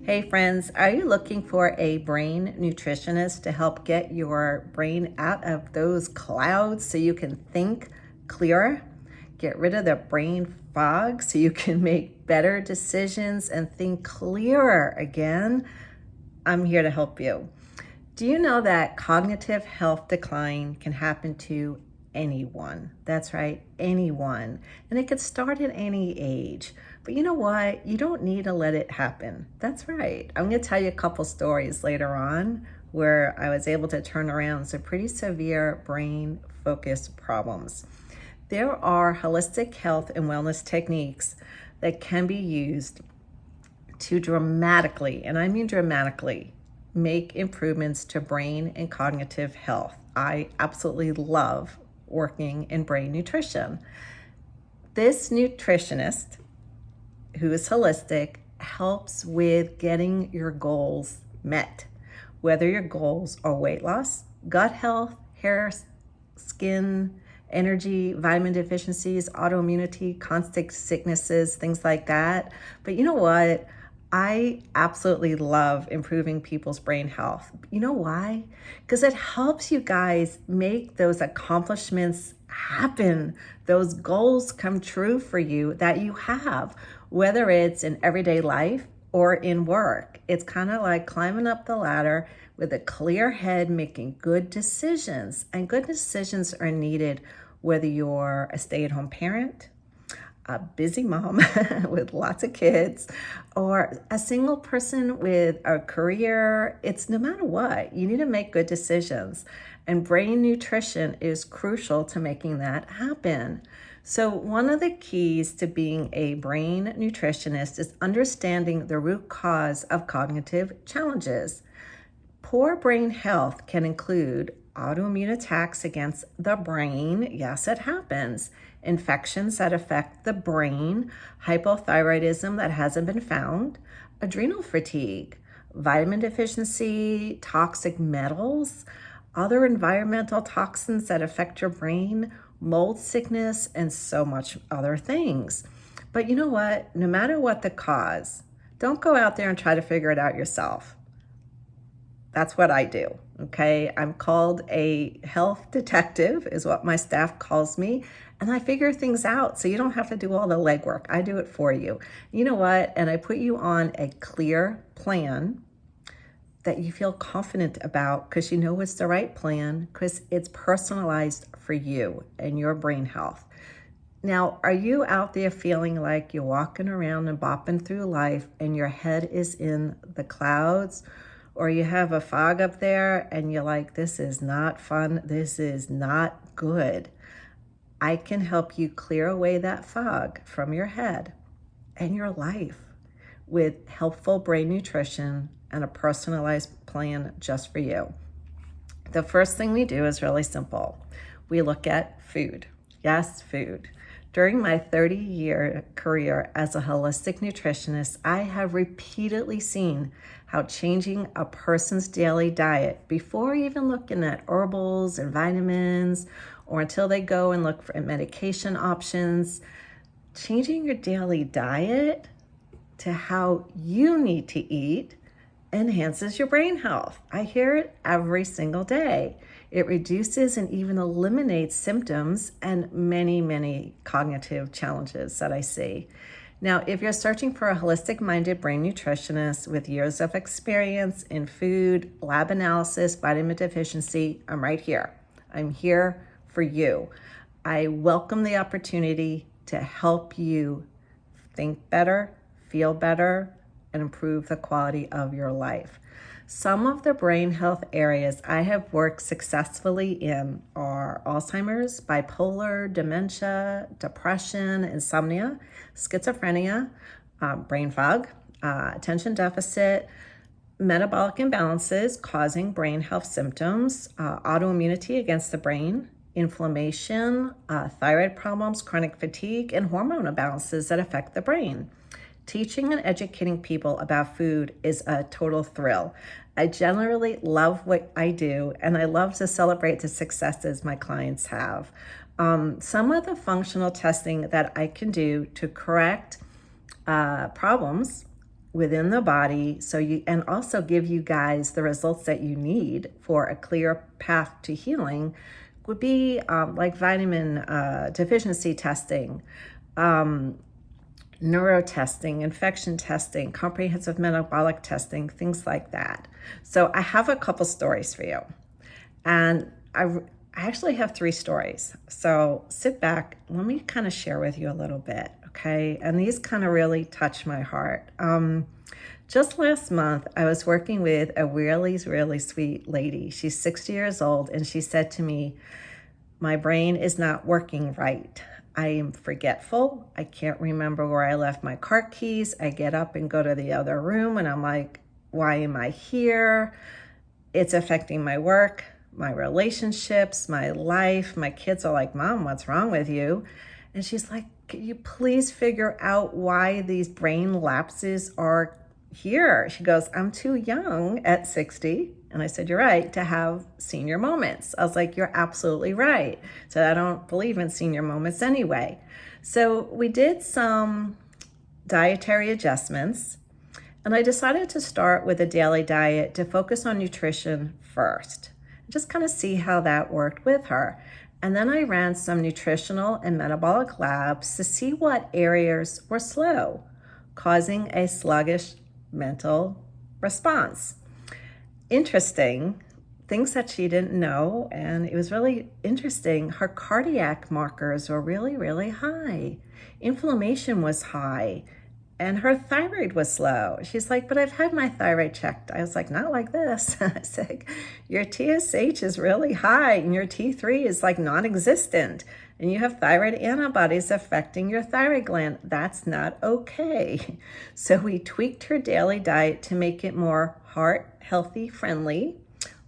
Hey friends, are you looking for a brain nutritionist to help get your brain out of those clouds so you can think clearer? Get rid of the brain fog so you can make better decisions and think clearer again? I'm here to help you. Do you know that cognitive health decline can happen to anyone? That's right, anyone. And it could start at any age. But you know what? You don't need to let it happen. That's right. I'm going to tell you a couple stories later on where I was able to turn around some pretty severe brain focus problems. There are holistic health and wellness techniques that can be used to dramatically, and I mean dramatically, make improvements to brain and cognitive health. I absolutely love working in brain nutrition. This nutritionist, who is holistic, helps with getting your goals met, whether your goals are weight loss, gut health, hair, skin, energy, vitamin deficiencies, autoimmunity, constant sicknesses, things like that. But you know what? I absolutely love improving people's brain health. You know why? Because it helps you guys make those accomplishments happen, those goals come true for you that you have, whether it's in everyday life or in work. It's kind of like climbing up the ladder with a clear head, making good decisions. And good decisions are needed whether you're a stay-at-home parent, a busy mom with lots of kids, or a single person with a career. It's no matter what, you need to make good decisions. And brain nutrition is crucial to making that happen. So one of the keys to being a brain nutritionist is understanding the root cause of cognitive challenges. Poor brain health can include autoimmune attacks against the brain. Yes, it happens. Infections that affect the brain, hypothyroidism that hasn't been found, adrenal fatigue, vitamin deficiency, toxic metals, other environmental toxins that affect your brain, mold sickness, and so much other things. But you know what? No matter what the cause, don't go out there and try to figure it out yourself. That's what I do, okay? I'm called a health detective, is what my staff calls me, and I figure things out so you don't have to do all the legwork. I do it for you. You know what? And I put you on a clear plan that you feel confident about because you know it's the right plan because it's personalized for you and your brain health. Now, are you out there feeling like you're walking around and bopping through life and your head is in the clouds? Or you have a fog up there and you're like, this is not fun, this is not good. I can help you clear away that fog from your head and your life with helpful brain nutrition and a personalized plan just for you. The first thing we do is really simple. We look at food. Yes, food. During my 30-year career as a holistic nutritionist, I have repeatedly seen how changing a person's daily diet before even looking at herbals and vitamins or until they go and look for medication options, changing your daily diet to how you need to eat enhances your brain health. I hear it every single day. It reduces and even eliminates symptoms and many, many cognitive challenges that I see. Now, if you're searching for a holistic-minded brain nutritionist with years of experience in food, lab analysis, vitamin deficiency, I'm right here. I'm here for you. I welcome the opportunity to help you think better, feel better, and improve the quality of your life. Some of the brain health areas I have worked successfully in are Alzheimer's, bipolar, dementia, depression, insomnia, schizophrenia, brain fog, attention deficit, metabolic imbalances causing brain health symptoms, autoimmunity against the brain, inflammation, thyroid problems, chronic fatigue, and hormone imbalances that affect the brain. Teaching and educating people about food is a total thrill. I generally love what I do, and I love to celebrate the successes my clients have. Some of the functional testing that I can do to correct problems within the body, and also give you guys the results that you need for a clear path to healing, would be like vitamin deficiency testing, neuro testing, infection testing, comprehensive metabolic testing, things like that. So I have a couple stories for you. And I actually have 3 stories. So sit back, let me kind of share with you a little bit, okay? And these kind of really touch my heart. Just last month, I was working with a really, really sweet lady. She's 60 years old, and she said to me, my brain is not working right. I am forgetful. I can't remember where I left my car keys. I get up and go to the other room, and I'm like, why am I here? It's affecting my work, my relationships, my life. My kids are like, Mom, what's wrong with you? And she's like, can you please figure out why these brain lapses are here? She goes, I'm too young at 60. And I said, you're right, to have senior moments. I was like, you're absolutely right. So I don't believe in senior moments anyway. So we did some dietary adjustments, and I decided to start with a daily diet to focus on nutrition first. Just kind of see how that worked with her. And then I ran some nutritional and metabolic labs to see what areas were slow, causing a sluggish mental response. Interesting, things that she didn't know, and it was really interesting. Her cardiac markers were really, really high. Inflammation was high, and her thyroid was slow. She's like, but I've had my thyroid checked. I was like, not like this. I said, your TSH is really high, and your T3 is like non-existent, and you have thyroid antibodies affecting your thyroid gland. That's not okay. So we tweaked her daily diet to make it more heart healthy friendly,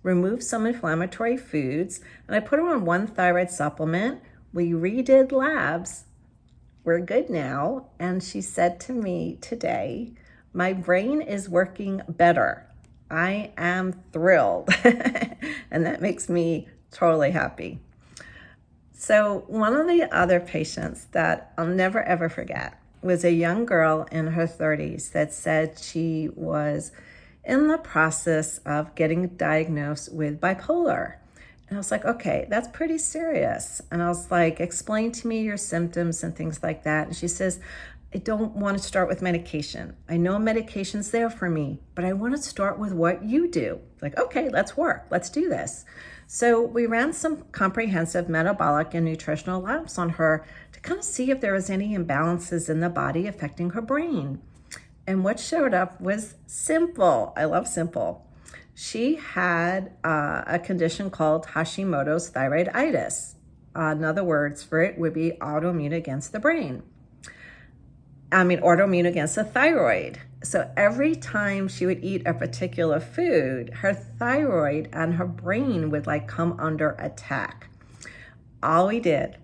remove some inflammatory foods, and I put her on one thyroid supplement. We redid labs. We're good now. And she said to me today, my brain is working better. I am thrilled. And that makes me totally happy. So one of the other patients that I'll never ever forget was a young girl in her 30s that said she was in the process of getting diagnosed with bipolar. And I was like, okay, that's pretty serious. And I was like, explain to me your symptoms and things like that. And she says, I don't want to start with medication. I know medication's there for me, but I want to start with what you do. Like, okay, let's work. Let's do this. So we ran some comprehensive metabolic and nutritional labs on her to kind of see if there was any imbalances in the body affecting her brain. And what showed up was simple. I love simple. She had a condition called Hashimoto's thyroiditis. In other words for it would be autoimmune against the brain. Autoimmune against the thyroid. So every time she would eat a particular food, her thyroid and her brain would like come under attack. All we did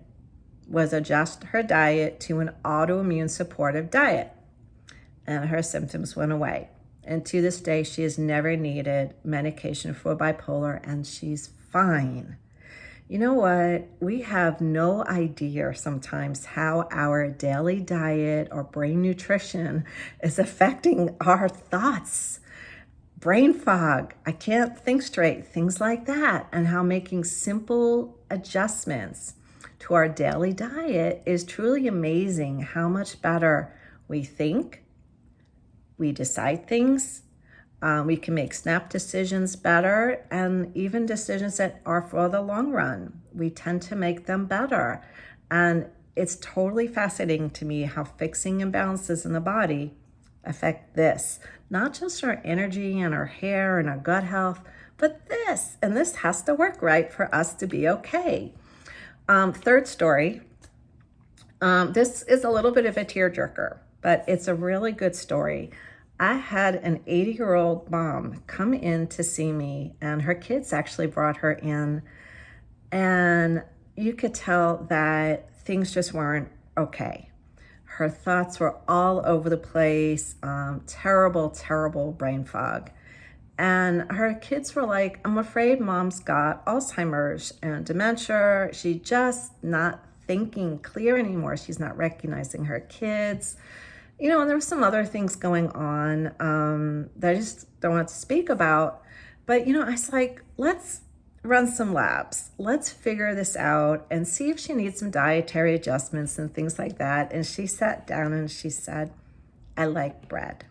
was adjust her diet to an autoimmune supportive diet, and her symptoms went away. And to this day, she has never needed medication for bipolar, and she's fine. You know what? We have no idea sometimes how our daily diet or brain nutrition is affecting our thoughts. Brain fog, I can't think straight, things like that, and how making simple adjustments to our daily diet is truly amazing how much better we think, we decide things, we can make snap decisions better, and even decisions that are for the long run. We tend to make them better. And it's totally fascinating to me how fixing imbalances in the body affect this. Not just our energy and our hair and our gut health, but this. And this has to work right for us to be okay. Third story. This is a little bit of a tearjerker, but it's a really good story. I had an 80-year-old mom come in to see me, and her kids actually brought her in, and you could tell that things just weren't okay. Her thoughts were all over the place, terrible, terrible brain fog. And her kids were like, I'm afraid mom's got Alzheimer's and dementia. She's just not thinking clear anymore. She's not recognizing her kids. And there were some other things going on that I just don't want to speak about. But, I was like, let's run some labs. Let's figure this out and see if she needs some dietary adjustments and things like that. And she sat down and she said, I like bread.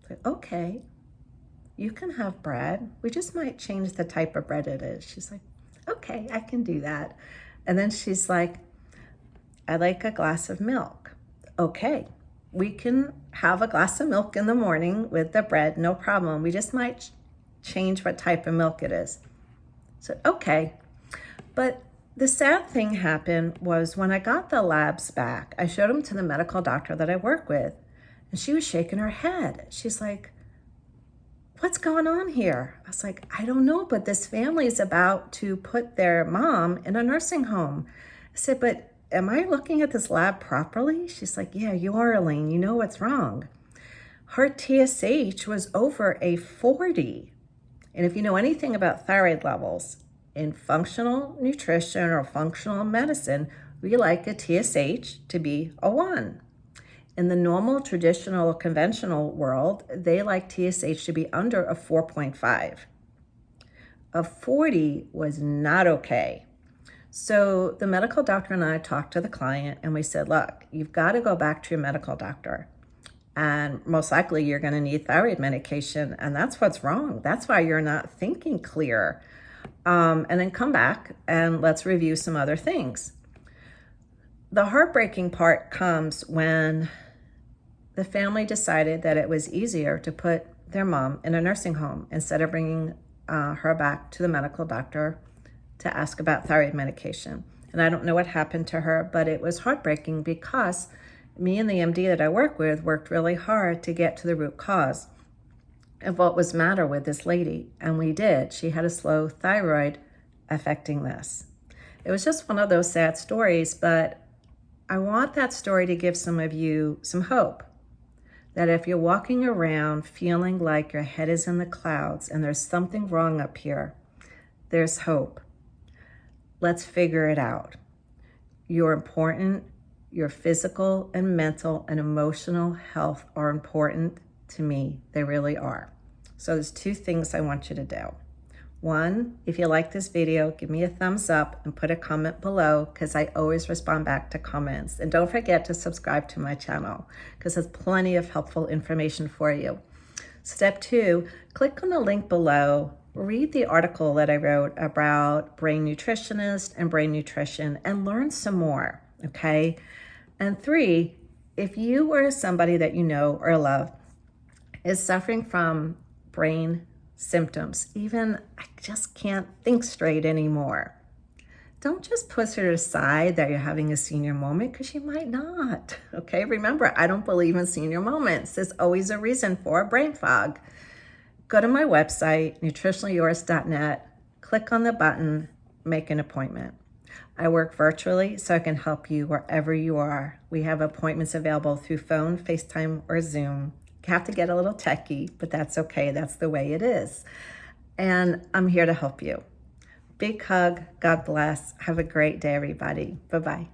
I said, okay, you can have bread. We just might change the type of bread it is. She's like, okay, I can do that. And then she's like, I like a glass of milk. Okay, we can have a glass of milk in the morning with the bread, no problem. We just might change what type of milk it is. So, okay. But the sad thing happened was when I got the labs back, I showed them to the medical doctor that I work with, and she was shaking her head. She's like, what's going on here? I was like, I don't know, but this family is about to put their mom in a nursing home. I said, but am I looking at this lab properly? She's like, yeah, you are, Alane. You know what's wrong. Her TSH was over a 40. And if you know anything about thyroid levels, in functional nutrition or functional medicine, we like a TSH to be a 1. In the normal, traditional, conventional world, they like TSH to be under a 4.5. A 40 was not okay. So the medical doctor and I talked to the client and we said, look, you've got to go back to your medical doctor. And most likely you're going to need thyroid medication. And that's what's wrong. That's why you're not thinking clear. And then come back and let's review some other things. The heartbreaking part comes when the family decided that it was easier to put their mom in a nursing home instead of bringing her back to the medical doctor to ask about thyroid medication. And I don't know what happened to her, but it was heartbreaking because me and the MD that I work with worked really hard to get to the root cause of what was the matter with this lady. And we did. She had a slow thyroid affecting this. It was just one of those sad stories, but I want that story to give some of you some hope. That if you're walking around feeling like your head is in the clouds and there's something wrong up here, there's hope. Let's figure it out. You're important. Your physical and mental and emotional health are important to me. They really are. So there's 2 things I want you to do. 1, if you like this video, give me a thumbs up and put a comment below because I always respond back to comments. And don't forget to subscribe to my channel because there's plenty of helpful information for you. Step 2, click on the link below. Read the article that I wrote about brain nutritionist and brain nutrition and learn some more, okay? And 3, if you or somebody that you know or love is suffering from brain symptoms, even I just can't think straight anymore, don't just push it aside that you're having a senior moment because you might not, okay? Remember, I don't believe in senior moments. There's always a reason for a brain fog. Go to my website, nutritionallyyours.net, click on the button, make an appointment. I work virtually so I can help you wherever you are. We have appointments available through phone, FaceTime, or Zoom. You have to get a little techie, but that's okay. That's the way it is. And I'm here to help you. Big hug. God bless. Have a great day, everybody. Bye-bye.